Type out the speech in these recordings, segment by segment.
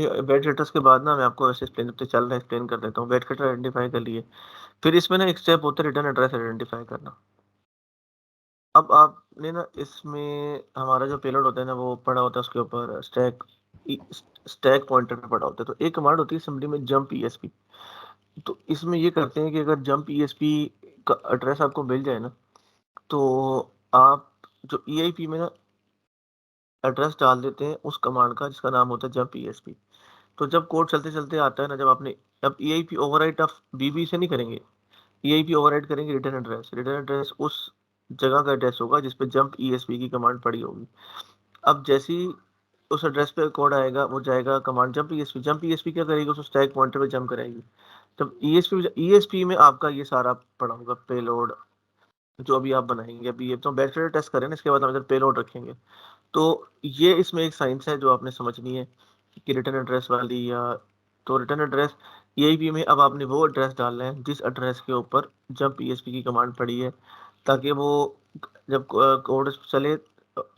देखिए bad characters के बाद ना मैं आपको ऐसे एक्सप्लेन तो चल रहा है एक्सप्लेन कर देता हूँ। बैड कैरेक्टर आइडेंटिफाई कर लिए, फिर इसमें ना एक स्टेप होता है रिटर्न एड्रेस आइडेंटिफाई करना। अब आपने ना इसमें हमारा जो पेलोड होता है ना वो पड़ा होता है उसके ऊपर स्टैक पॉइंटर पे पड़ा होता है। तो एक कमांड होती है सिंपली में जंप ईएसपी। तो इसमें ये करते हैं कि अगर जंप ईएसपी का एड्रेस आपको मिल जाए ना, तो आप जो ईआईपी में ना एड्रेस डाल देते हैं उस कमांड का जिसका नाम होता है जंप ईएसपी। तो जब कोड चलते चलते आता है ना, जब आपने अब ईआईपी ओवरराइट ऑफ बीबी से नहीं करेंगे, ईआईपी ओवरराइट करेंगे रिटर्न एड्रेस। रिटर्न एड्रेस उस जगह का एड्रेस होगा जिस पे जंप ईएसपी की कमांड पड़ी होगी। अब जैसे ही उस एड्रेस पे कोड आएगा वो जाएगा command jump ESP. Jump ESP क्या करेगी, उस स्टैक पॉइंटर पे जंप कराएगी। जब ईएसपी में आपका ये सारा पड़ा होगा पेलोड जो अभी आप बनाएंगे। अभी ये तो बैटरी टेस्ट करें ना, इसके बाद हम इधर पेलोड रखेंगे। तो ये इसमें एक साइंस है जो आपने समझनी है कि रिटर्न एड्रेस वाली, या तो रिटर्न एड्रेस ईआईपी में अब आपने वो एड्रेस डालना है जिस एड्रेस के ऊपर जंप ईएसपी की कमांड पड़ी है, ताकि वो जब कोड चले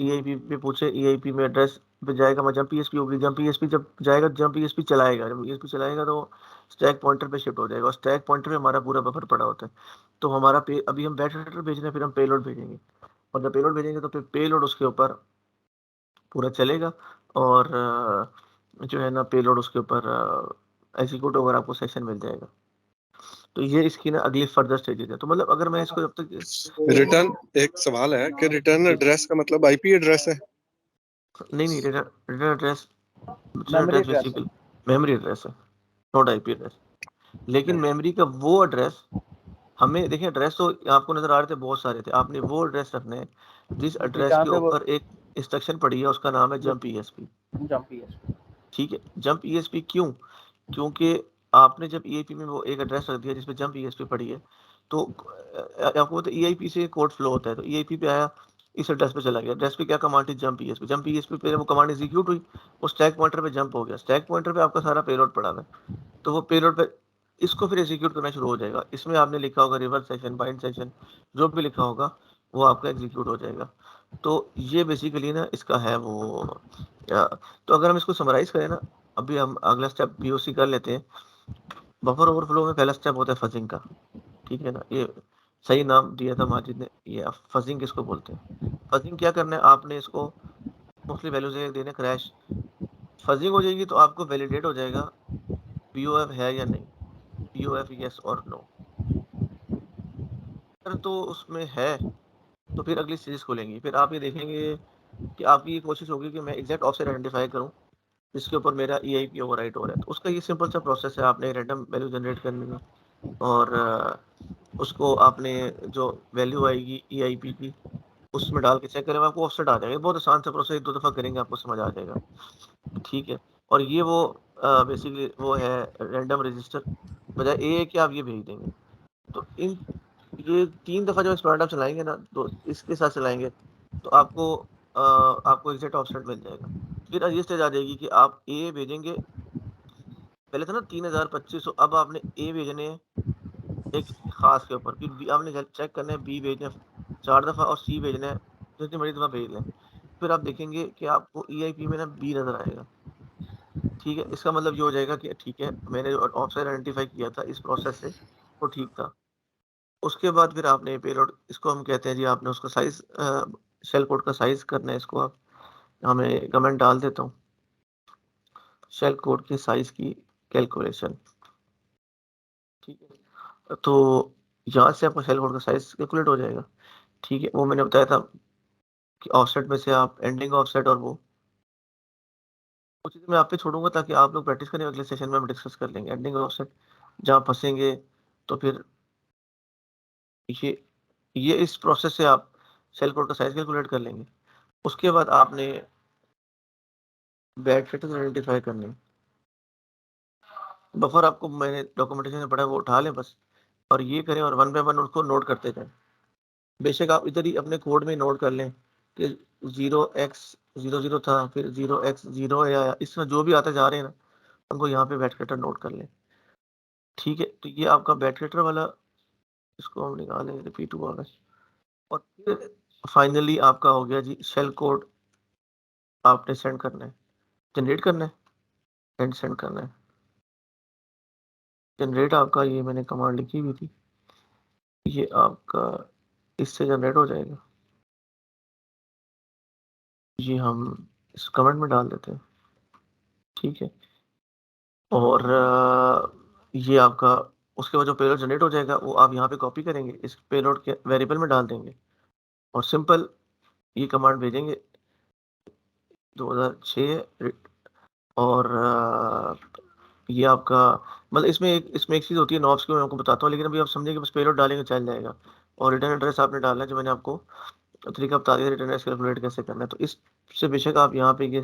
ईआईपी पे पूछे ईआईपी में एड्रेस पे जाएगा। मैं जंप ईएसपी होगी, जंप ईएसपी जब जाएगा जंप ईएसपी चलाएगा, जब ईएसपी चलाएगा तो स्टैक पॉइंटर पे शिफ्ट हो जाएगा और स्टैक पॉइंटर पे हमारा पूरा बफर पड़ा होता है। तो हमारा अभी हम बैट हेडर भेज रहे हैं, फिर हम पेलोड भेजेंगे, और जब पेलोड भेजेंगे तो फिर पेलोड उसके ऊपर पूरा चलेगा, और जो है ना पेलोड उसके ऊपर एग्जीक्यूट होकर आपको सेशन मिल जाएगा। तो ये इसकी ना अगली फर्दर स्टेजेस है। तो मतलब अगर मैं इसको जब तक रिटर्न, एक सवाल है कि रिटर्न एड्रेस का मतलब आईपी एड्रेस है? नहीं, return address memory address basically memory address है, नॉट आईपी एड्रेस। लेकिन मेमोरी का वो एड्रेस हमें, देखिए एड्रेस तो आपको नजर आ रहे थे बहुत सारे थे, आपने वो एड्रेस रखने हैं जिस एड्रेस जहाँ के पे वो ऊपर एक इंस्ट्रक्शन पड़ी है, उसका नाम है जंप ईएसपी। Jump ESP. ठीक है, जंप ईएसपी क्यों? क्योंकि आपने जब ईआईपी में वो एक एड्रेस रख दिया जिसपे जंप ईएसपी पड़ी है, तो आपको तो ईआईपी से कोड फ्लो होता है। तो ईआईपी पे आया, इस एड्रेस पे चला गया, एड्रेस पे क्या कमांड थी, जंप ईएसपी। जंप ईएसपी पे वो कमांड एग्जीक्यूट हुई, वो स्टैक पॉइंटर पे जंप हो गया, स्टैक पॉइंटर पे आपका सारा पेलोड पड़ा है। तो वो पेलोड पे इसको फिर एग्जीक्यूट करना शुरू हो जाएगा। इसमें आपने लिखा होगा रिवर्स सेशन, बाइंड सेशन, जो भी लिखा होगा वो आपका एग्जीक्यूट हो जाएगा। तो ये बेसिकली ना इसका है वो तो अगर हम इसको समराइज करें ना, अभी हम अगला स्टेप पीओसी कर लेते हैं। बफर ओवरफ्लो में पहला स्टेप होता है फजिंग का। ठीक है ना, ये सही नाम दिया था माजिद ने, ये फजिंग किसको बोलते हैं। फजिंग क्या करना है, आपने इसको मोस्टली वैल्यूज देने क्रैश। फजिंग हो जाएगी तो आपको वैलिडेट हो जाएगा पीओएफ है या नहीं, पीओएफ यस और नो। अगर तो उसमें है तो फिर अगली सीरीज खोलेंगे, फिर आप ये देखेंगे कि आपकी ये कोशिश होगी कि मैं एग्जैक्ट ऑफसेट आइडेंटिफाई करूं जिसके ऊपर मेरा ईआईपी ओवरराइट हो रहा है। तो उसका ये सिंपल सा प्रोसेस है, आपने रैंडम वैल्यू जनरेट करनी है, और उसको आपने जो वैल्यू आएगी ईआईपी की उसमें डाल के चेक करें, आपको ऑफसेट आ जाएगा। बहुत आसान सा प्रोसेस, एक दो दफ़ा करेंगे आपको समझ आ जाएगा। ठीक है, और ये वो बेसिकली वो है रैंडम रजिस्टर, बजाय ए है कि आप ये भेज देंगे। तो इन ये 3 दफ़ा जब एक्सप्लॉइट आप चलाएंगे ना, तो इसके साथ चलाएंगे तो आपको एग्जैक्ट ऑफसेट मिल जाएगा। फिर ये स्टेज आ जाएगी कि आप ए भेजेंगे, पहले था ना 3025, अब आपने ए भेजने हैं एक खास के ऊपर, फिर बी आपने चेक करना है, बी भेजने हैं 4 दफ़ा, और सी भेजना है जितनी बड़ी दफ़ा भेज लें। फिर आप देखेंगे कि आपको ईआईपी में ना बी नज़र आएगा। ठीक है, इसका मतलब ये हो जाएगा कि ठीक है मैंने ऑफसेट आइडेंटिफाई किया था इस प्रोसेस से, वो ठीक था। उसके बाद फिर आपने पेलोड, इसको हम कहते हैं जी, आपने उसका साइज शेल कोड का साइज करना है। इसको आप हमें कमेंट डाल देता हूँ, शेल कोड के साइज की कैलकुलेशन। ठीक है, तो यहाँ से आपका शेल कोड का साइज कैलकुलेट हो जाएगा। ठीक है, वो मैंने बताया था कि ऑफसेट में से आप एंडिंग ऑफसेट और वो चीज़ मैं आप पे छोड़ूंगा ताकि आप लोग प्रैक्टिस करें, अगले सेशन में हम डिस्कस कर लेंगे एंडिंग ऑफसेट जहाँ फंसेंगे। तो फिर ये इस प्रोसेस से आप सेल कोड का साइज कैलकुलेट कर लेंगे। उसके बाद आपने बैड फैक्टर्स आइडेंटिफाई करने, बफर आपको मैंने डॉक्यूमेंटेशन में पढ़ा है वो उठा लें बस, और ये करें और वन बाय वन उसको नोट करते जाएं। बेशक आप इधर ही अपने कोड में नोट कर लें कि 0x00 था, फिर 0x0 या इसमें जो भी आते जा रहे हैं ना, उनको यहाँ पे बैड फैक्टर नोट कर लें। ठीक है, तो ये आपका बैड फैक्टर वाला, इसको हम निकालें, रिपीट हुआ है। और फिर फाइनली आपका हो गया जी शेल कोड, आपने सेंड करना है, जनरेट करना है। एंड सेंड करना है। जनरेट आपका ये मैंने कमांड लिखी हुई थी, ये आपका इससे जनरेट हो जाएगा। ये हम इस कमेंट में डाल देते हैं, ठीक है। और ये आपका उसके बाद जो पेलोड जनरेट हो जाएगा वो आप यहाँ पे कॉपी करेंगे, इस पेलोड के वेरिएबल में डाल देंगे और सिंपल ये कमांड भेजेंगे 2006। और ये आपका मतलब इसमें एक चीज़ होती है नॉब्स की, मैं आपको बताता हूँ, लेकिन अभी आप समझेंगे बस पेलोड डालेंगे चल जाएगा। और रिटर्न एड्रेस आपने डालना है, जो मैंने आपको तरीका बता दिया रिटर्न एड्रेस कैलकुलेट कैसे करना है। तो इससे बेशक आप यहाँ पे ये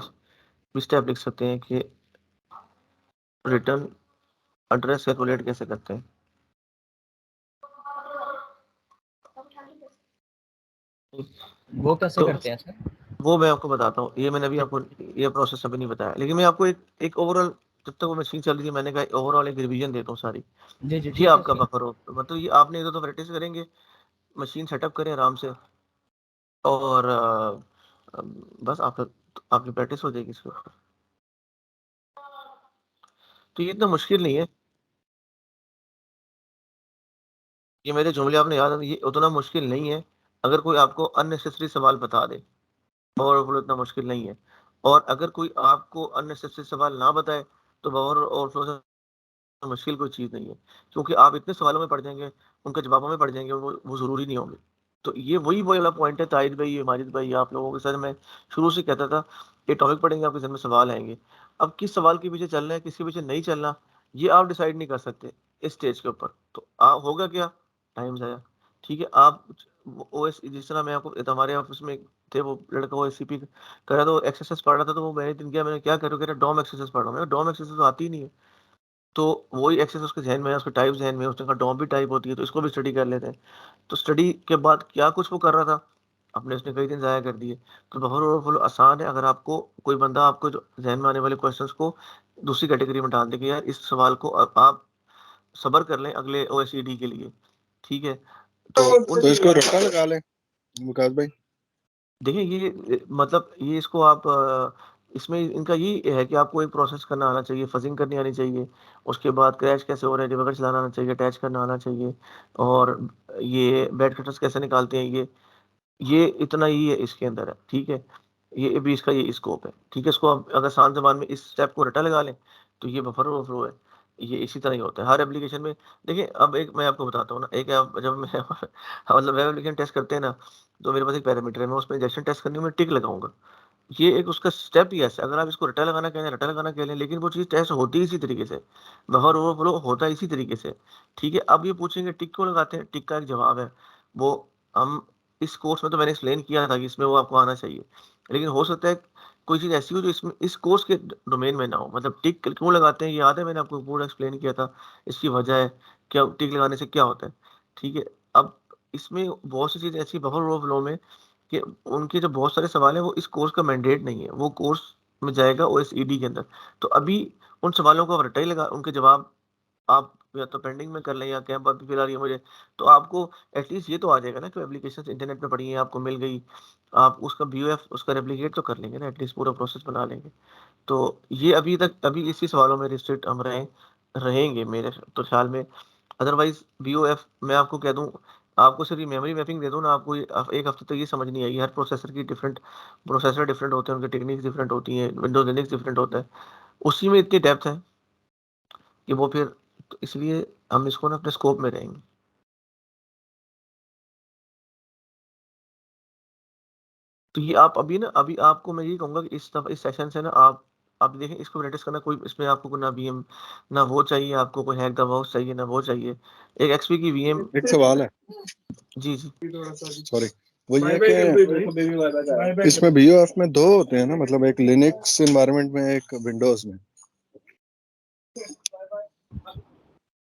स्टेप लिख सकते हैं कि रिटर्न एड्रेस कैलकुलेट कैसे करते हैं। वो कैसे तो करते हैं सर? वो मैं आपको बताता हूँ, ये मैंने अभी आपको ये प्रोसेस अभी नहीं बताया, लेकिन मैं आपको एक ओवरऑल, जब तक वो मशीन चल रही थी मैंने कहा ओवरऑल एक रिवीजन देता हूँ सारी। जी जी ये ठीक है आपका सर। बफर हो, मतलब ये आपने इधर तो प्रैक्टिस करेंगे, मशीन सेटअप करें आराम से, और बस आपकी प्रैक्टिस हो जाएगी इसके ऊपर। तो ये इतना मुश्किल नहीं है, ये मेरे जुमले आपने याद, ये उतना मुश्किल नहीं है अगर कोई आपको अननेसेसरी सवाल बता दे, बफर ओवरफ्लो इतना मुश्किल नहीं है। और अगर कोई आपको अननेसेसरी सवाल ना बताए तो बफर ओवरफ्लो से मुश्किल कोई चीज़ नहीं है, क्योंकि आप इतने सवालों में पड़ जाएंगे, उनके जवाबों में पड़ जाएंगे, वो ज़रूरी नहीं होंगे। तो ये वही वाला पॉइंट है ताहिर भाई, माजिद भाई, आप लोगों के साथ मैं शुरू से कहता था ये टॉपिक पढ़ेंगे आपके जहन में सवाल आएंगे। अब किस सवाल के पीछे चलना है, किसके पीछे नहीं चलना, ये आप डिसाइड नहीं कर सकते इस स्टेज के ऊपर। तो होगा क्या, टाइम ज़ाया। ठीक है, आप ओएस जिस तरह मैं आपको हमारे ऑफिस में थे, वो लड़का वो एससीपी कर रहा था, एक्सएसएस पढ़ रहा था, तो वो मैंने दिन किया, मैंने क्या करूँ, कह रहा डॉम एक्सएसएस पढ़ रहा हूँ। डॉम एक्सएसएस तो आती ही नहीं है। तो वही एक्सेस उसके ज़हन में है, उसका टाइप ज़हन में है, उसने कहा डॉम भी टाइप होती है, तो इसको भी स्टडी कर लेते हैं। तो स्टडी के बाद क्या कुछ वो कर रहा था, अपने उसने कई दिन ज़ाया कर दिए। तो बफर ओवरफ्लो आसान है, अगर आपको कोई बंदा आपको जो ज़हन में आने वाले क्वेश्चंस को दूसरी कैटेगरी में डाल दे कि यार इस सवाल को आप सब्र कर लें अगले ओएसईडी के लिए, ठीक है। तो उन तो इसको रट्टा लगा लें विकास भाई। देखिए ये मतलब ये इसको आप इसमें इनका ये है कि आपको एक प्रोसेस करना आना चाहिए, फजिंग करनी आनी चाहिए, उसके बाद क्रैश कैसे हो रहा है डिबगर चलाना आना चाहिए, अटैच करना आना चाहिए, और ये बैड कटर्स कैसे निकालते हैं, ये इतना ही है इसके अंदर है, ठीक है। ये भी इसका ये स्कोप है, ठीक है। इसको आप अगर आसान ज़बान में इस स्टेप को रटा लगा लें तो ये बफर ओवरफ्लो है, ये इसी तरह ही होता है हर एप्लीकेशन में। देखिए अब एक मैं आपको बताता हूँ ना, एक आप जब मैं मतलब वेब एप्लीकेशन टेस्ट करते हैं ना, तो मेरे पास एक पैरामीटर है, मैं उसमें इंजेक्शन टेस्ट करने में टिक लगाऊंगा। ये एक उसका स्टेप ही ऐसा, अगर आप इसको रटा लगाना कहें रटा लगाना कह लें, लेकिन वो चीज़ टेस्ट होती ही इसी तरीके से, बफर ओवरफ्लो होता है इसी तरीके से, ठीक है। अब ये पूछेंगे टिक क्यों लगाते हैं, टिक का एक जवाब है, वो हम इस कोर्स में तो मैंने एक्सप्लेन किया था कि इसमें वो आपको आना चाहिए, लेकिन हो सकता है कोई चीज़ ऐसी हो जो इसमें इस कोर्स के डोमेन में ना हो। मतलब टिक क्यों लगाते हैं ये याद है, मैंने आपको पूरा एक्सप्लेन किया था, इसकी वजह है क्या, टिक लगाने से क्या होता है, ठीक है। अब इसमें बहुत सी चीज़ ऐसी बफर ओवरफ्लो में कि उनके जो बहुत सारे सवाल हैं वो इस कोर्स का मैंडेट नहीं है, वो कोर्स में जाएगा ओएसईडी के अंदर। तो अभी उन सवालों को आप रटाई लगा, उनके जवाब आप या तो पेंडिंग में कर लें या कैंप अभी फिलहाल ये मुझे, तो आपको एटलीस्ट ये तो आ जाएगा ना कि एप्लीकेशन इंटरनेट पे पड़ी है, आपको मिल गई, आप उसका बीओएफ उसका रेप्लिकेट तो कर लेंगे ना, एटलीस्ट पूरा प्रोसेस बना लेंगे। तो ये अभी इसी सवालों में रिस्ट्रिक्ट हम रहेंगे मेरे तो ख्याल में। अदरवाइज बीओएफ मैं आपको कह दूं, आपको सिर्फ ये मेमोरी मैपिंग दे दूं ना, आपको एक हफ्ते तक ये समझ नहीं आएगी। हर प्रोसेसर की डिफरेंट प्रोसेसर डिफरेंट होते हैं, उनकी टेक्निक्स डिफरेंट होती हैं, विंडोज लिनक्स डिफरेंट होता है, उसी में इतनी डेप्थ है कि वो फिर, तो इसलिए हम इसको ना अपने स्कोप में रहेंगे। तो ये आप अभी ना, अभी आपको मैं ये कहूंगा कि इस सेशन से ना आप देखें इसको प्रैक्टिस करना, कोई इसमें आपको ना वीएम ना वो चाहिए, आपको कोई हैक द बॉक्स चाहिए ना वो चाहिए, एक एक्सपी की वीएम। एक सवाल है, जी जी सॉरी, वो ये कि इसमें बीओएफ में दो होते हैं ना, मतलब एक लिनक्स एनवायरनमेंट में एक विंडोज में।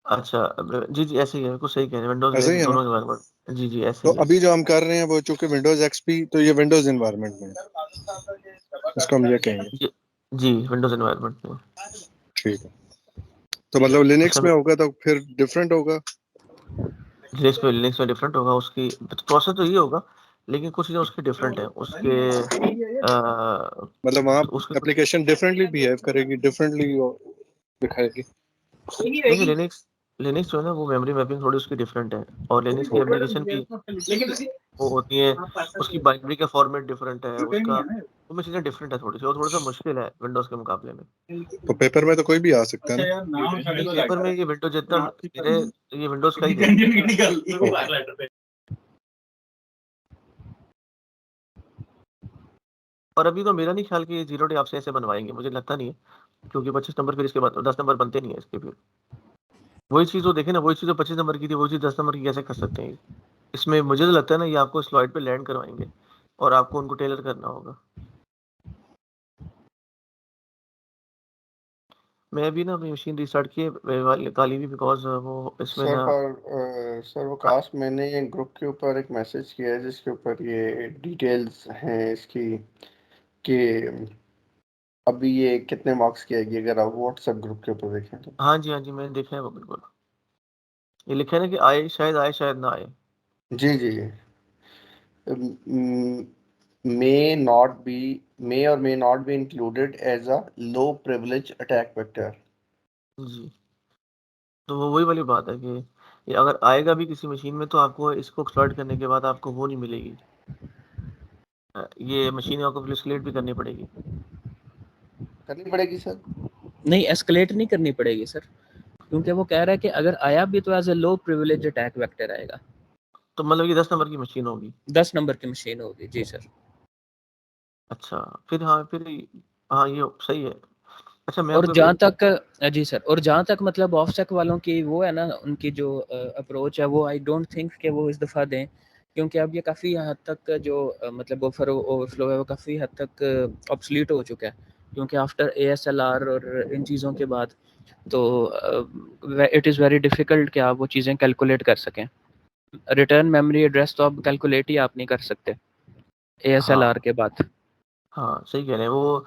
अच्छा, जी जी ऐसे ही है, बिल्कुल सही कह रहे हैं, विंडोज ऐसे ही लिनक्स है ना? दोनों एनवायरनमेंट, जी जी ऐसे तो ही है। अभी जो हम कर रहे हैं वो चूंकि विंडोज एक्सपी, तो ये विंडोज एनवायरनमेंट में है, इसको हम ये कहेंगे। जी जी विंडोज एनवायरनमेंट में। ठीक है, तो मतलब लिनक्स अच्छा, में होगा तो फिर डिफरेंट होगा। लिनक्स में डिफरेंट होगा, उसकी प्रोसेस तो ये होगा लेकिन कुछ चीज़ें उसकी डिफरेंट है, उसके मतलब वहाँ उसके कुछ एप्लीकेशन डिफरेंटली बिहेव करेगी, डिफरेंटली दिखाएगी। देखिए लिनक्स लिनक्स जो है ना वो मेमोरी मैपिंग थोड़ी उसकी डिफरेंट है, और लिनक्स की एप्लीकेशन भी वो होती है, उसकी बाइनरी का फॉर्मेट डिफरेंट है, उसका उसमें चीज़ें डिफरेंट है थोड़ी सी, और थोड़ा सा मुश्किल है विंडोज़ के मुकाबले में। तो पेपर में तो कोई भी आ सकता है ना? नहीं, पेपर में ये विंडोज जितना मेरे ये विंडोज़ का ही है। और अभी तो मेरा नहीं ख्याल कि जीरो डे आपसे ऐसे बनवाएंगे, मुझे लगता नहीं है, क्योंकि 25 नंबर फिर इसके बाद 10 नंबर बनते नहीं है इसके फिर। वही चीज़ वो देखे ना, वही चीज़ जो 25 नंबर की थी वही चीज़ 10 नंबर की कैसे कर सकते हैं? इसमें मुझे तो लगता है ना ये आपको स्लाइड पे लैंड करवाएंगे और आपको उनको टेलर करना होगा। मैं भी ना अपनी मशीन रिस्टार्ट किए काली भी, बिकॉज वो इसमें सर ना पर सर वकास, मैंने ग्रुप के ऊपर एक मैसेज किया है जिसके ऊपर ये डिटेल्स हैं इसकी कि अभी ये कितने मार्क्स की आएगी, अगर आप व्हाट्सएप ग्रुप के ऊपर देखें तो। हाँ जी, हाँ जी, मैंने देखा है वो, बिल्कुल। ये लिखा है ना कि आए शायद ना आए। जी जी जी। may not be may or may not be included as a low privilege attack vector. जी, तो वो वही वाली बात है कि ये अगर आएगा भी किसी मशीन में तो आपको इसको एक्सप्लॉइट करने के बाद आपको वो नहीं मिलेगी। ये मशीन आपको फिर एस्केलेट भी करनी पड़ेगी। करनी पड़ेगी सर? नहीं, एस्केलेट नहीं करनी पड़ेगी सर, क्योंकि वो कह रहा है कि अगर आया भी तो as a low privilege attack vector आएगा। तो मतलब ये 10 नंबर की मशीन होगी। 10 नंबर की मशीन होगी, जी सर। अच्छा, फिर हाँ, फिर हाँ, ये सही है। अच्छा, मैं और आपको जहाँ तक जी सर, और जहाँ तक मतलब ऑफसेक वालों की वो है ना, उनकी जो अप्रोच है वो आई डोंट थिंक कि वो इस दफ़ा दें, क्योंकि अब ये काफ़ी हद तक जो मतलब बफर ओवरफ्लो है वो काफ़ी हद तक ऑब्सलीट हो चुका है, क्योंकि आफ्टर ASLR और इन चीज़ों के बाद तो इट इज़ वेरी डिफ़िकल्ट कि आप वो चीज़ें कैलकुलेट कर सकें। रिटर्न मेमोरी एड्रेस तो आप कैलकुलेट ही आप नहीं कर सकते ASLR हाँ, के बाद। हाँ, सही कह रहे हैं वो,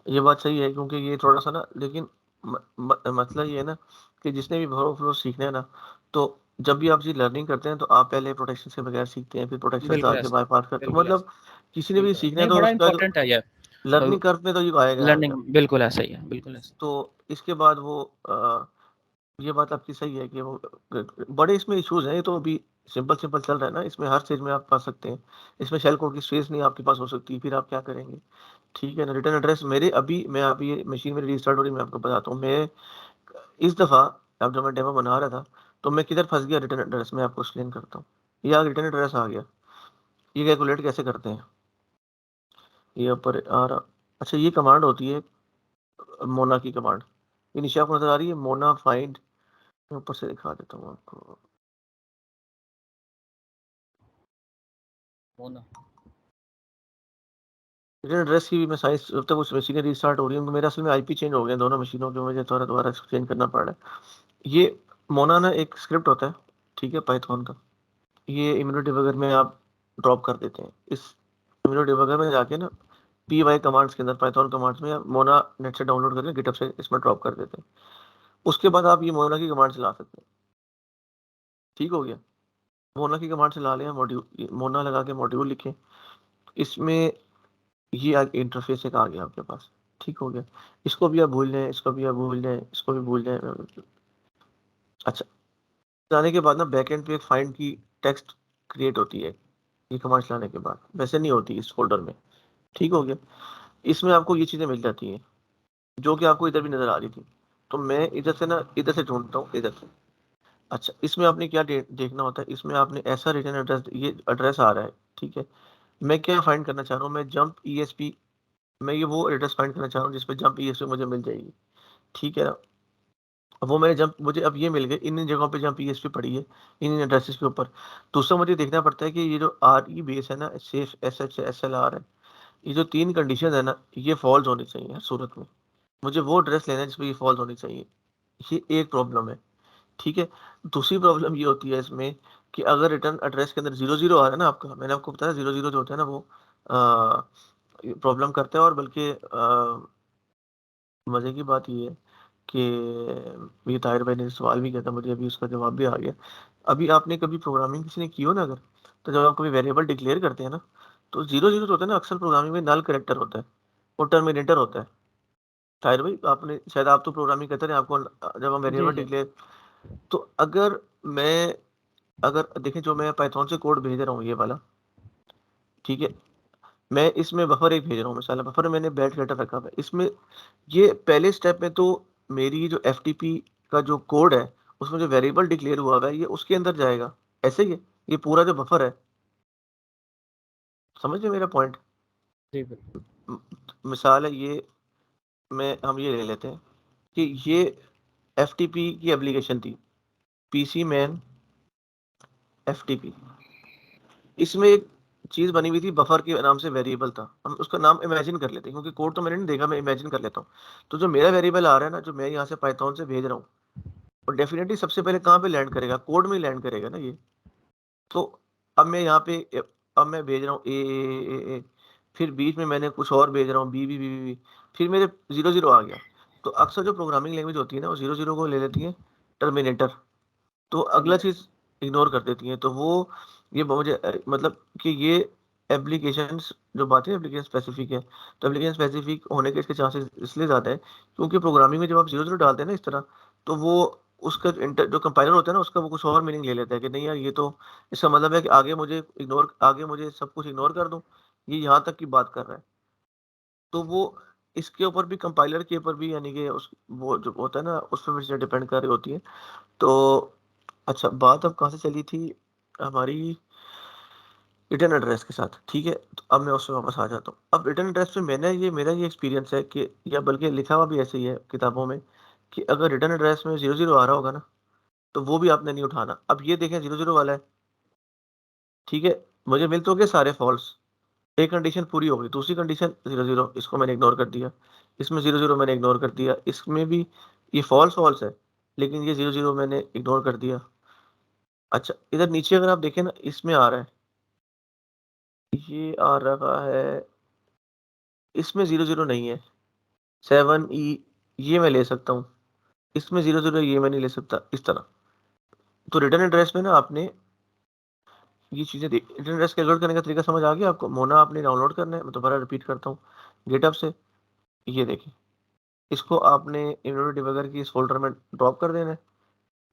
ये बात सही है, क्योंकि ये थोड़ा सा ना, लेकिन मतलब ये है ना कि जिसने भी भरो फ्लो सीखना है ना, तो जब भी आप चीज लर्निंग करते हैं तो आप पहले प्रोटेक्शन के बगैर सीखते हैं, फिर प्रोटेक्शन बिल्कुल आके ऐसा, बाईपास करते हैं, बिल्कुल मतलब ऐसा, किसी ने भी बिल्कुल सीखना है नहीं, तो बड़ा उसका इंपॉर्टेंट है यार। लर्निंग करने तो ये आएगा लर्निंग आएगा। बिल्कुल ऐसा ही है, बिल्कुल ऐसा। तो इसके बाद वो ये बात आपकी सही है कि वो बड़े इसमें इश्यूज हैं, ये तो अभी सिंपल सिंपल चल रहा है ना, इसमें हर चीज में आप पा सकते हैं, इसमें शेल कोड की स्पेस नहीं आपके पास हो सकती, फिर आप क्या करेंगे? ठीक है ना, रिटर्न एड्रेस मेरे अभी मैं अभी ये मशीन मेरी रिस्टार्ट हो रही है, मैं आपको बताता हूँ। मैं इस दफ़ा अब जब मैं डेमो बना रहा था तो मैं किधर फंस गया, रिटर्न एड्रेस में आपको एक्सप्लेन करता हूँ। ये रिटर्न एड्रेस आ गया, ये कैलकुलेट कैसे करते हैं, ये ऊपर आ रहा। अच्छा, ये कमांड होती है मोना की कमांड, ये नीचे आपको नजर आ रही है, मोना फाइंड। मैं ऊपर से दिखा देता हूँ आपको। होना। रिटर्न एड्रेस की भी मैं साइज, जब तक उस मशीनें रिस्टार्ट हो रही है, मेरा असल में आईपी चेंज हो गया दोनों मशीनों के, मुझे थोड़ा दोबारा चेंज करना पड़ रहा है। ये मोना ना एक स्क्रिप्ट होता है, ठीक है, पाइथन का। ये इम्यूनिटी डिबगर में आप ड्रॉप कर देते हैं, इस इम्यूनिटी डिबगर में जाके ना py कमांड्स के अंदर, पाइथन कमांड्स में आप मोना नेट से डाउनलोड करके गिटहब से इसमें ड्रॉप कर देते हैं। उसके बाद आप ये मोना की कमांड चला सकते हैं। ठीक हो गया, मोना की कमांड चला लें, मॉड्यूल मोना लगा के मॉड्यूल लिखें, इसमें ये इंटरफेस एक आ गया आपके पास। ठीक हो गया, इसको भी आप भूल जाएं, इसको भी आप भूल जाएं, इसको भी भूल जाएं। अच्छा, जाने के बाद ना बैकएंड पे एक फाइंड की टेक्स्ट क्रिएट होती है, ये कमांड चलाने के बाद, वैसे नहीं होती इस फोल्डर में। ठीक हो गया, इसमें आपको ये चीज़ें मिल जाती हैं जो कि आपको इधर भी नज़र आ रही थी। तो मैं इधर से ना, इधर से ढूंढता हूँ, इधर से। अच्छा, इसमें आपने क्या देखना होता है, इसमें आपने ऐसा रिटर्न एड्रेस, ये एड्रेस आ रहा है, ठीक है। मैं क्या फाइंड करना चाह रहा हूँ, मैं जंप ESP, मैं ये वो एड्रेस फाइंड करना चाह रहा हूँ जिसपे जंप ESP मुझे मिल जाएगी। ठीक है ना, अब वो मैं जंप, मुझे अब ये मिल गए, इन इन जगहों पे जंप ESP पड़ी है, इन इन एड्रेसेस के ऊपर। दूसरा मुझे देखना पड़ता है कि ये जो RE बेस है ना, सेफ SH SLR है, ये जो तीन कंडीशन है ना, ये फॉल्स होनी चाहिए हर सूरत में। मुझे वो एड्रेस लेना है जिसपे ये फॉल्स होनी चाहिए, ये एक प्रॉब्लम है। ठीक है, दूसरी प्रॉब्लम ये होती है इसमें कि अगर रिटर्न एड्रेस के अंदर 00 आ रहा है ना आपका, मैंने आपको बताया 00 जो होता है ना वो प्रॉब्लम करता है, और बल्कि मजे की बात ये है कि ये ताहिर भाई ने सवाल भी किया था, मुझे अभी उसका जवाब भी आ गया। अभी आपने कभी प्रोग्रामिंग किसी ने की हो ना अगर, तो जब आप कभी वेरिएबल डिक्लेयर करते हैं ना, तो 0 0 होता है ना, अक्सर प्रोग्रामिंग में नल कैरेक्टर होता है और टर्मिनेटर होता है। ताहिर भाई आपने शायद, आप तो प्रोग्रामिंग करते रहे, आपको जब हम जी वेरिएबल जी डिक्लेयर, तो अगर देखें जो मैं पाइथन से कोड भेज रहा हूँ ये वाला, ठीक है, मैं इसमें बफर एक भेज रहा हूँ, मिसाल बफर मैंने बैट कैरेक्टर रखा हुआ है इसमें, ये पहले स्टेप में तो मेरी जो एफटीपी का जो कोड है उसमें जो वेरिएबल डिक्लेयर हुआ हुआ है ये उसके अंदर जाएगा, ऐसे ही है। ये पूरा जो बफर है, समझ रहे मेरा पॉइंट? जी बिल्कुल। मिसाल है ये, हम ये ले लेते हैं कि ये एफटीपी की एप्लीकेशन थी, पीसी मैन एफटीपी, इसमें एक चीज बनी हुई थी बफर के नाम से, वेरिएबल था, हम उसका नाम इमेजिन कर लेते हैं क्योंकि कोड तो मैंने नहीं देखा, मैं इमेजिन कर लेता हूँ। तो जो मेरा वेरिएबल आ रहा है ना, जो मैं यहाँ से पाइथन से भेज रहा हूँ, और डेफिनेटली सबसे पहले कहाँ पे लैंड करेगा, कोड में लैंड करेगा ना ये। तो अब मैं यहाँ पे, अब मैं भेज रहा हूँ ए, फिर बीच में मैंने कुछ और भेज रहा हूँ बी, फिर मेरे 0 0 आ गया। तो अक्सर जो प्रोग्रामिंग लैंग्वेज होती है ना, वो 0 0 को ले लेती है टर्मिनेटर, तो अगला चीज इग्नोर कर देती है। तो वो ये मुझे मतलब कि ये एप्लीकेशन, जो बात है एप्लीकेशन स्पेसिफिक है, तो एप्लीकेशन स्पेसिफिक होने के इसके चांसेस इसलिए ज़्यादा है क्योंकि प्रोग्रामिंग में जब आप 0 0 डालते हैं ना इस तरह, तो वो उसका जो कंपाइलर होता है ना, उसका वो कुछ और मीनिंग ले लेता है कि नहीं यार, ये तो इसका मतलब है कि आगे मुझे सब कुछ इग्नोर कर दूं, ये यहाँ तक की बात कर रहा है। तो वो इसके ऊपर भी, कंपाइलर के ऊपर भी, यानी कि उस वो जो होता है ना, उस पर भी डिपेंड कर रही होती है। तो अच्छा, बात अब कहाँ से चली थी हमारी, रिटर्न एड्रेस के साथ, ठीक है। तो अब मैं उससे वापस आ जाता हूँ। अब रिटर्न एड्रेस पे मेरा ये एक्सपीरियंस है कि, या बल्कि लिखा हुआ भी ऐसे ही है किताबों में, कि अगर रिटर्न एड्रेस में 0 0 आ रहा होगा ना, तो वो भी आपने नहीं उठाना। अब ये देखें 0 0 वाला है, ठीक है, मुझे मिल तो गए सारे फॉल्स, एक कंडीशन पूरी हो गई, दूसरी कंडीशन 0 0, इसको मैंने इग्नोर कर दिया, इसमें 0 0 मैंने इग्नोर कर दिया, इसमें भी ये फॉल्स है, लेकिन ये 0 0 मैंने इग्नोर कर दिया। अच्छा, इधर नीचे अगर आप देखें ना, इसमें आ रहा है, ये आ रहा है, इसमें 0 0 नहीं है, 7E ये मैं ले सकता हूँ, इसमें 0 0 ये मैं नहीं ले सकता, इस तरह। तो रिटर्न एड्रेस में ना आपने ये चीज़ें देख, रिटर्न एड्रेस कैलकुलेट करने का तरीका समझ आ गया आपको? मोना आपने डाउनलोड करना है, मैं दोबारा रिपीट करता हूँ, गिटहब से, ये देखिए, इसको आपने इन्वेंटरी डिबगर की इस फोल्डर में ड्रॉप कर देना है।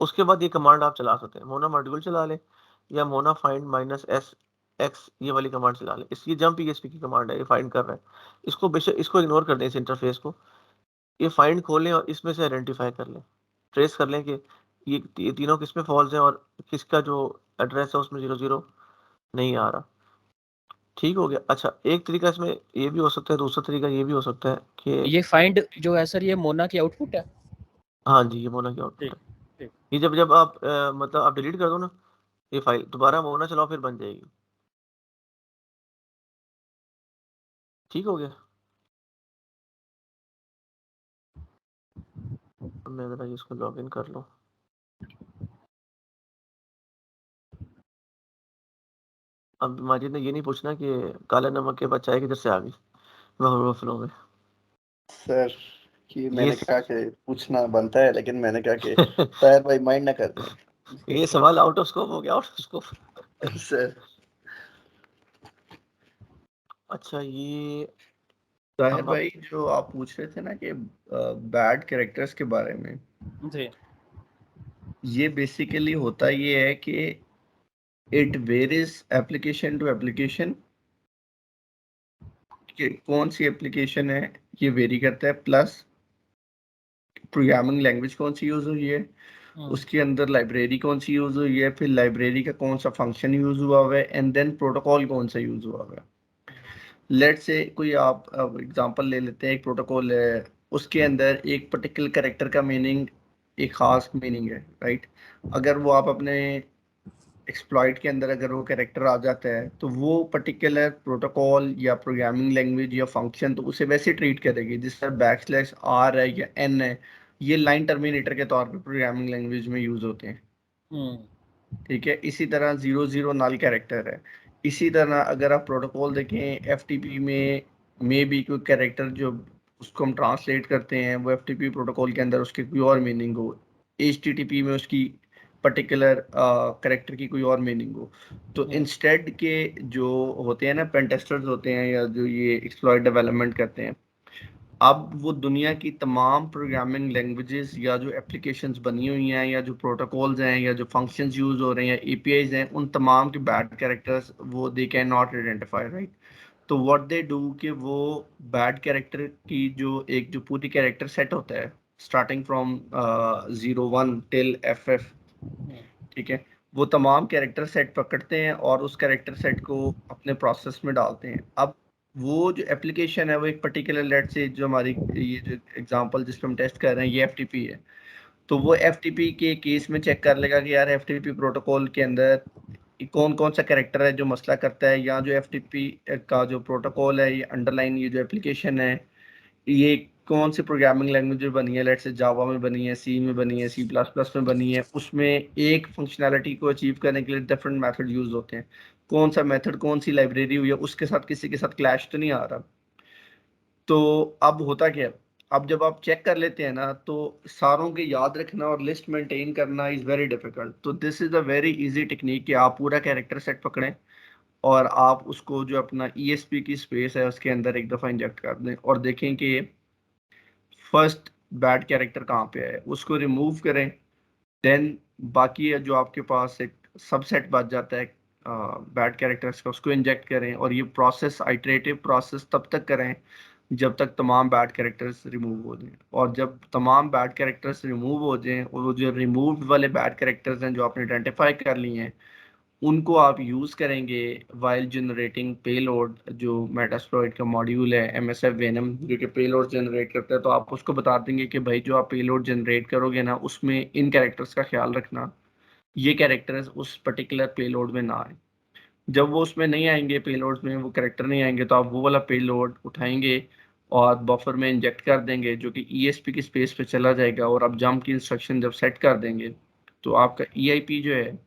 उसके बाद ये कमांड आप चला सकते हैं, मोना मॉड्यूल चला लें, या Mona find minus S x, ये वाली कमांड चला लें। इसकी जंप पीएचपी की कमांड है, ये फाइंड कर रहा है, इसको बेशक इसको इग्नोर कर दें, इस इंटरफेस को। ये फाइंड खोलें और इसमें से आइडेंटिफाई कर लें, ट्रेस कर लें कि ये तीनों किस में फॉल्स हैं और किसका जो एड्रेस है उसमें 0 0 नहीं आ रहा। ठीक हो गया। अच्छा, एक तरीका इसमें ये भी हो सकता है, दूसरा तरीका ये भी हो सकता है कि, ये फाइंड जो है सर, ये मोना की आउटपुट है? हाँ जी, ये मोना की आउटपुट ठीक है। ठीक। ये जब आप मतलब आप डिलीट कर दो ना ये फाइल, दोबारा मोना चलाओ, फिर बन जाएगी। ठीक हो गया। अब मैं जरा इसको लॉग इन कर लूँ। अब माजिद ने ये नहीं पूछना कि काले नमक के बाद चाय किधर से आ गई फ्लो में। सर कि ये मैंने कहा कि पूछना बनता है, लेकिन मैंने कहा कि ताहिर भाई माइंड ना कर ये सवाल आउट ऑफ स्कोप हो गया, आउट ऑफ स्कोप। दें सर। अच्छा, ये ताहिर अब भाई जो आप पूछ रहे थे ना कि बैड कैरेक्टर्स के बारे में, जी ये बेसिकली होता ये है कि it varies application to application, कि कौन सी एप्लीकेशन है ये वेरी करता है, प्लस प्रोग्रामिंग लैंग्वेज कौन सी यूज हुई है, उसके अंदर लाइब्रेरी कौन सी यूज हुई है, फिर लाइब्रेरी का कौन सा फंक्शन यूज हुआ हुआ है, एंड देन प्रोटोकॉल कौन सा यूज हुआ हुआ है। लेट से कोई आप एग्जांपल ले लेते हैं, एक प्रोटोकॉल है, उसके अंदर एक पर्टिकुलर कैरेक्टर का मीनिंग, एक खास मीनिंग है, राइट। अगर वो आप अपने एक्सप्लॉइट के अंदर अगर वो कैरेक्टर आ जाता है, तो वो पर्टिकुलर प्रोटोकॉल या प्रोग्रामिंग लैंग्वेज या फंक्शन तो उसे वैसे ट्रीट करेगी जिस तरह बैकस्लैश आर है या एन है, ये लाइन टर्मिनेटर के तौर पे प्रोग्रामिंग लैंग्वेज में यूज होते हैं। ठीक है, इसी तरह 0 0 नल कैरेक्टर है। इसी तरह अगर आप प्रोटोकॉल देखें, एफटीपी में भी कोई कैरेक्टर जो उसको हम ट्रांसलेट करते हैं, वो FTP प्रोटोकॉल के अंदर उसकी कोई और मीनिंग हो, HTTP में उसकी पर्टिकुलर करेक्टर की कोई और मीनिंग हो। तो इंस्टेड के जो होते हैं ना पेन टेस्टर्स होते हैं या जो ये एक्सप्लॉइट डेवलपमेंट करते हैं, अब वो दुनिया की तमाम प्रोग्रामिंग लैंग्वेजेस या जो एप्लीकेशंस बनी हुई हैं या जो प्रोटोकॉल्स हैं या जो फंक्शंस यूज हो रहे हैं या APIs हैं, उन तमाम के बैड कैरेक्टर्स वो they can not identify, right. तो व्हाट दे डू कि वो बैड कैरेक्टर की जो पूरी कैरेक्टर सेट होता है स्टार्टिंग फ्रॉम 01 टिल FF, ठीक है, वो तमाम कैरेक्टर सेट पकड़ते हैं और उस कैरेक्टर सेट को अपने प्रोसेस में डालते हैं। अब वो जो एप्लीकेशन है वो एक पर्टिकुलर लेट से जो हमारी ये जो एग्जांपल जिस पे हम टेस्ट कर रहे हैं ये FTP है, तो वो FTP के केस में चेक कर लेगा कि यार FTP प्रोटोकॉल के अंदर कौन कौन सा कैरेक्टर है जो मसला करता है, या जो FTP का जो प्रोटोकॉल है ये अंडरलाइन ये जो एप्लीकेशन है ये कौन सी प्रोग्रामिंग लैंग्वेज में बनी है, लेट्स से जावा में बनी है, सी में बनी है, C++ में बनी है, उसमें एक फंक्शनैलिटी को अचीव करने के लिए डिफरेंट मेथड यूज होते हैं, कौन सा मेथड कौन सी लाइब्रेरी हुई है उसके साथ किसी के साथ क्लैश तो नहीं आ रहा। तो अब होता क्या है, अब जब आप चेक कर लेते हैं ना तो सारों के याद रखना और लिस्ट मेंटेन करना इज वेरी डिफिकल्ट। तो this is a very easy technique कि आप पूरा कैरेक्टर सेट पकड़ें और आप उसको जो अपना ESP की स्पेस है उसके अंदर एक दफ़ा इंजेक्ट कर दें और देखें कि फर्स्ट बैड कैरेक्टर कहाँ पे है, उसको रिमूव करें। देन बाकी है जो आपके पास एक सबसेट बच जाता है बैड कैरेक्टर्स का, उसको इंजेक्ट करें और ये प्रोसेस आइटरेटिव प्रोसेस तब तक करें जब तक तमाम बैड कैरेक्टर्स रिमूव हो जाएं। और जब तमाम बैड कैरेक्टर्स रिमूव हो जाएं और वो जो रिमूव्ड वाले बैड कैरेक्टर्स हैं जो आपने आइडेंटिफाई कर लिए हैं उनको आप यूज़ करेंगे वाइल जनरेटिंग पेलोड, जो मेटास्प्लॉइट का मॉड्यूल है MSF Venom जो कि पेलोड जनरेट करता है। तो आप उसको बता देंगे कि भाई जो आप पेलोड जनरेट करोगे ना उसमें इन कैरेक्टर्स का ख्याल रखना, ये कैरेक्टर्स उस पर्टिकुलर पेलोड में ना आए। जब वो उसमें नहीं आएंगे, पेलोड में वो कैरेक्टर नहीं आएंगे, तो आप वो वाला पेलोड उठाएंगे और बफर में इंजेक्ट कर देंगे जो कि ESP की स्पेस पे चला जाएगा और आप जंप की इंस्ट्रक्शन जब सेट कर देंगे तो आपका EIP जो है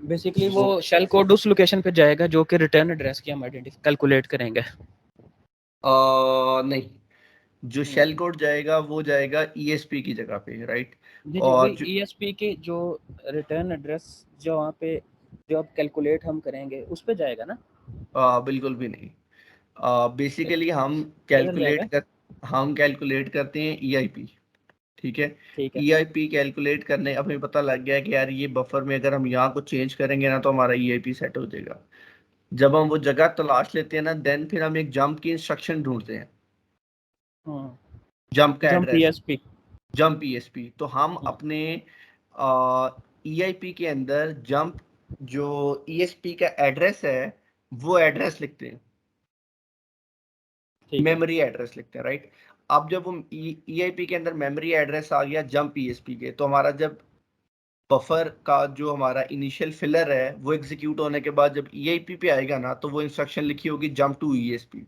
बेसिकली वो वो शेल कोड उस लोकेशन पे जाएगा जो कि रिटर्न एड्रेस की हम आइडेंटिफाई कैलकुलेट करेंगे। नहीं, जो शेल कोड जाएगा वो जाएगा ESP की जगह पे, राइट। जी जी, और वही ESP के जो रिटर्न एड्रेस जो वहाँ पे जो अब कैलकुलेट हम करेंगे उस पे जाएगा ना। बिल्कुल भी नहीं। बेसिकली इधर जाएगा। हम कैलकुलेट करते हैं EIP, ठीक है। ठीक है। EIP कैलकुलेट करने अब हमें पता लग गया कि यार ये बफर में अगर हम यहाँ कुछ चेंज करेंगे ना तो हमारा EIP सेट हो जाएगा। जब हम वो जगह तलाश लेते हैं ना देन फिर हम एक जंप की इंस्ट्रक्शन ढूंढते हैं, जंप का jump address, ESP। Jump ESP। तो हम अपने EIP के अंदर जंप जो ESP का एड्रेस है वो एड्रेस लिखते हैं, ठीक है। मेमोरी एड्रेस लिखते हैं, राइट। अब जब हम EIP के अंदर मेमोरी एड्रेस आ गया जंप ESP के, तो हमारा जब बफर का जो हमारा इनिशियल फिलर है वो एग्जीक्यूट होने के बाद जब EIP पे आएगा ना तो वो इंस्ट्रक्शन लिखी होगी जंप टू ESP।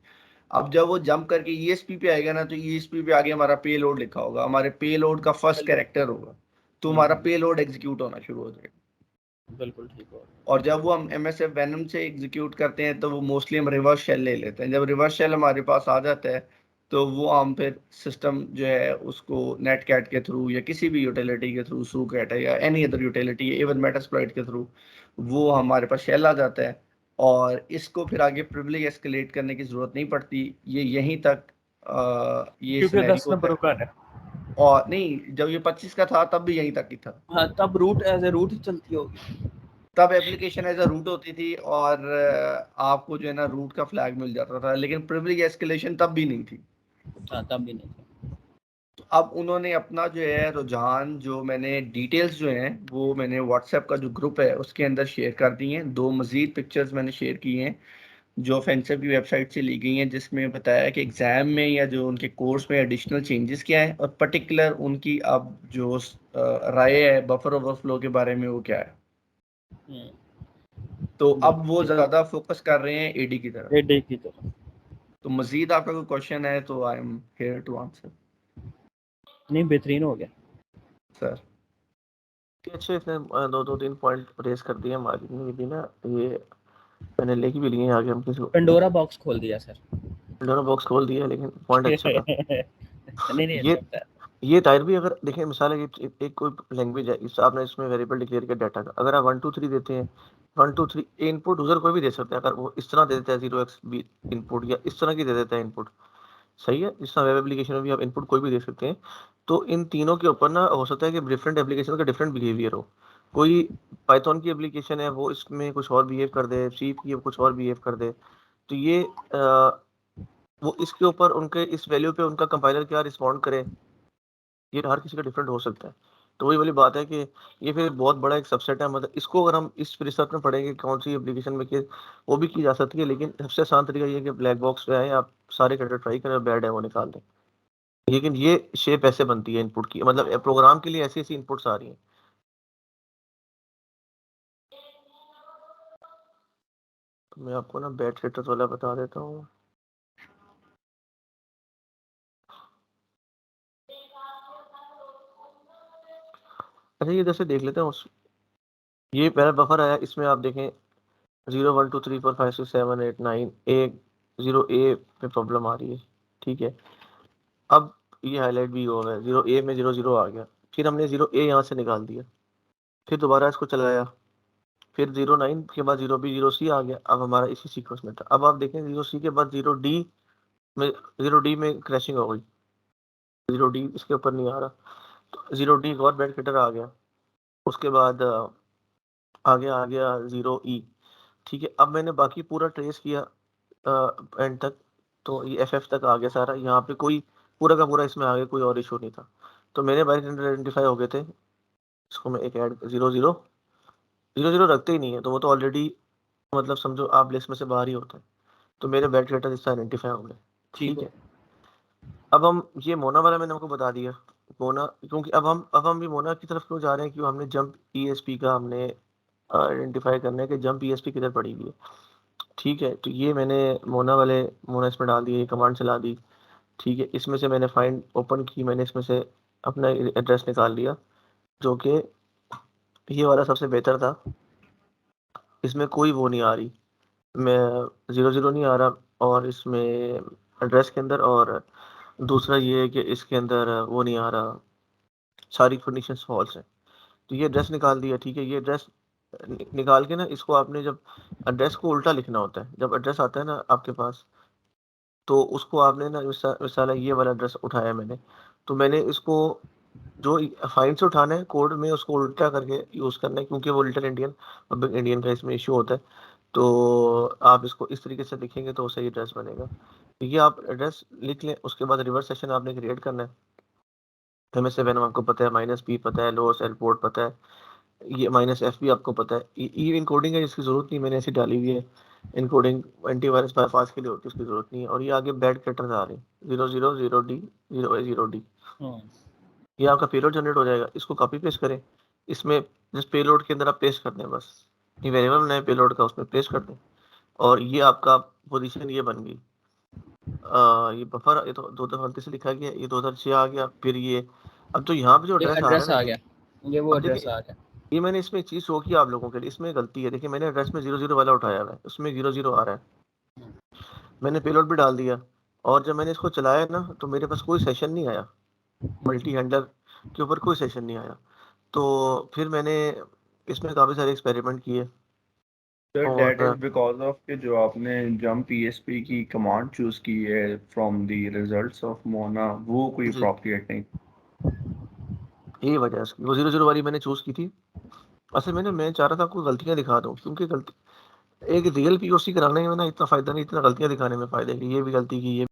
अब जब वो जंप करके ESP पे आएगा ना तो ESP पे आगे हमारा पेलोड लिखा होगा, हमारे पेलोड का फर्स्ट कैरेक्टर होगा, तो हमारा पेलोड एग्जीक्यूट होना शुरू हो जाएगा। बिल्कुल ठीक हो। और जब वो हम MSF Venom से एग्जीक्यूट करते हैं तो वो मोस्टली हम रिवर्स शेल ले लेते हैं। जब रिवर्स शेल हमारे पास आ जाता है तो वो हम फिर सिस्टम जो है उसको नेटकैट के थ्रू या किसी भी यूटिलिटी के थ्रू, सूकैट है या any other utility, even Metasploit के थ्रू वो हमारे पास शेल आ जाता है और इसको फिर आगे प्रिविलेज एस्केलेट करने की जरूरत नहीं पड़ती। ये यहीं तक ये क्योंकि 10 सिनेरियो नंबर है। रुका है। और नहीं, जब ये 25 का था तब भी यहीं तक ही था, हाँ, तब रूट एज ए रूट ही चलती होगी। तब एप्लीकेशन एज अ रूट होती थी और आपको जो है ना रूट का फ्लैग मिल जाता था, लेकिन प्रिविलेज एस्केलेशन तब भी नहीं थी। हाँ, तब भी नहीं थी। तो अब उन्होंने अपना जो है रुझान, जो मैंने डिटेल्स जो हैं वो मैंने व्हाट्सएप का जो ग्रुप है उसके अंदर शेयर कर दी हैं। दो मजीद पिक्चर्स मैंने शेयर की हैं जो फेंसर की वेबसाइट से ली गई हैं, जिसमें बताया कि एग्जाम में या जो उनके कोर्स में एडिशनल चेंजेस क्या है और पर्टिकुलर उनकी अब जो राय है बफर ओवरफ्लो के बारे में वो क्या है। तो अब वो बिल्कुल ज्यादा फोकस कर रहे हैं AD की तरफ। एडी की तरह। तो मजीद आपका कोई क्वेश्चन है तो I am here to answer नहीं, बेहतरीन हो गया सर। अच्छे इसने दो दो तीन पॉइंट रेस कर दिए हमारी भी ना, ये मैंने लिख भी लिए आगे हम किसी पेंडोरा बॉक्स खोल दिया सर। दोनों बॉक्स खोल दिया, लेकिन पॉइंट अच्छा था। नहीं ये अच्छा था। ये ताहिर भी अगर देखें, मिसाल है कि एक कोई लैंग्वेज है, इस आपने इसमें वेरिएबल डिक्लेयर किया डाटा का, अगर आप 1 2 3 देते हैं, 1 2 3 इनपुट यूजर कोई भी दे सकता है, अगर वो इस तरह दे देता है 0x बी इनपुट, या इस तरह की दे देता है इनपुट, सही है, जिस तरह वेब एप्लीकेशन में भी आप इनपुट कोई भी दे सकते हैं, तो इन तीनों के ऊपर ना हो सकता है कि डिफरेंट एप्लीकेशन का डिफरेंट बिहेवियर हो। कोई पाइथन की एप्लीकेशन है, वो इसमें कुछ और बिहेव कर दे, सी की कुछ और बिहेव कर दे, तो ये वो इसके ऊपर उनके इस वैल्यू पे उनका कंपाइलर क्या रिस्पॉन्ड करे, ये हर किसी का डिफरेंट हो सकता है। तो वही वाली बात है कि ये फिर बहुत बड़ा एक सबसेट है, मतलब इसको अगर हम इस रिसर्च में पढ़ेंगे कौन सी एप्लीकेशन में कि वो भी की जा सकती है, लेकिन सबसे आसान तरीका ये है कि ब्लैक बॉक्स पे आए, आप सारे कैरेक्टर ट्राई करें, बैड है वो निकाल दें। लेकिन ये शेप ऐसे बनती है इनपुट की, मतलब प्रोग्राम के लिए ऐसी ऐसी इनपुट्स आ रही हैं। तो मैं आपको ना बैड कैरेक्टर वाला बता देता हूँ। अच्छा, ये जैसे देख लेते हैं ये पहला बफर आया, इसमें आप देखें 0 1 2 3 4 5 6 7 8 9 एक 0A पे प्रॉब्लम आ रही है, ठीक है। अब ये हाईलाइट भी हुआ है, 0A में 0 आ गया, फिर हमने 0A यहाँ से निकाल दिया, फिर दोबारा इसको चलाया, फिर 0 9 के बाद 0B 0C आ गया। अब हमारा इसी सीक्वेंस में था। अब आप देखें 0C के बाद 0D में क्रैशिंग हो गई, 0D इसके ऊपर नहीं आ रहा, तो 0D एक और बैड कैरेक्टर आ गया। उसके बाद आ गया 0E, ठीक है। अब मैंने बाकी पूरा ट्रेस किया एंड तक, तो ये FF तक आ गया सारा, यहाँ पे कोई पूरा का पूरा इसमें आ गया, कोई और इशू नहीं था। तो मेरे बाइक आइडेंटिफाई हो गए थे, इसको मैं एक ऐड 0 0 रखते ही नहीं है, तो वो तो ऑलरेडी मतलब समझो आप लिस्ट में से बाहर ही होता है। तो मेरे बैड कैरेक्टर इससे आइडेंटिफाई हो गए, ठीक है। अब हम ये मोना वाला मैंने आपको बता दिया, मोना, क्योंकि अब हम भी मोना की तरफ क्यों जा रहे हैं, क्यों हमने जंप ESP का हमने आइडेंटिफाई करना है कि जंप ESP किधर पड़ी हुई है, ठीक है। तो ये मैंने मोना इसमें डाल दिया, ये कमांड चला दी, ठीक है। इसमें से मैंने फाइंड ओपन की, मैंने इसमें से अपना एड्रेस निकाल लिया, जो कि ये वाला सबसे बेहतर था, इसमें कोई वो नहीं आ रही, मैं 0 0 नहीं आ रहा, और इसमें एड्रेस के अंदर, और दूसरा ये है कि इसके अंदर वो नहीं आ रहा, सारी कंडीशंस फॉल्स हैं। तो ये एड्रेस निकाल दिया, ठीक है। ये एड्रेस निकाल के ना, इसको आपने जब एड्रेस को उल्टा लिखना होता है, जब एड्रेस आता है ना आपके पास, तो उसको आपने ना मिसाल ये वाला एड्रेस उठाया मैंने, तो मैंने इसको जो फाइल से उठाना है कोड में, उसको उल्टा करके यूज़ करना है, क्योंकि वो लिटिल इंडियन और बिग इंडियन का इसमें इशू होता है। तो आप इसको इस तरीके से लिखेंगे तो सही एड्रेस बनेगा। ये आप एड्रेस लिख लें, उसके बाद रिवर्स सेशन आपने क्रिएट करना है। MS7 आपको पता है, -P पता है, लोअर सेल पोर्ट पता है, ये -F भी आपको पता है। ये इनकोडिंग है, इसकी ज़रूरत नहीं, मैंने ऐसी डाली हुई है। इनकोडिंग एंटीवायरस बाईपास के लिए होती है, उसकी ज़रूरत नहीं है। और ये आगे बैड कैरेक्टर्स आ रहे हैं, 0 0 0D 0A 0D। ये आपका पेलोड जनरेट हो जाएगा, इसको कॉपी पेस्ट करें, इसमें जिस पेलोड के अंदर आप पेस्ट कर दें, बस ये वेरिएबल नए पेलोड का उसमें पेस्ट कर दें, और ये आपका पोजीशन ये बन गई। ये बफर, ये तो 2 दफा गलती से लिखा गया, ये 2006 आ गया, फिर ये अब तो यहाँ पे जो एड्रेस आ रहा है ना, आ गया, ये वो अब एड्रेस देखिए, आ गया। ये मैंने इसमें एक चीज़ शो की आप लोगों के लिए, इसमें गलती है। देखिए, मैंने एड्रेस में 0 0 वाला उठाया हुआ है, उसमें 0 0 आ रहा है, मैंने पेलोड भी डाल दिया, और जब मैंने इसको चलाया ना, तो मेरे पास कोई सेशन नहीं आया, मल्टी हैंडलर के ऊपर कोई सेशन नहीं आया। तो फिर मैंने इसमें काफ़ी सारे एक्सपेरिमेंट किए, सर दैट इज और बिकॉज ऑफ कि जो आपने जंप ESP की कमांड चूज की है from the results of Mona, वो कोई जी, अप्रोप्रिएट नहीं। यही वजह है उसकी, वो 0 0 वाली मैंने चूज़ की थी। असल में मैं चाह रहा था आपको गलतियाँ दिखा दूँ, क्योंकि गलती एक रियल POC कराने में ना इतना फ़ायदा नहीं, इतना गलतियाँ दिखाने में फ़ायदा है कि ये भी गलती की, ये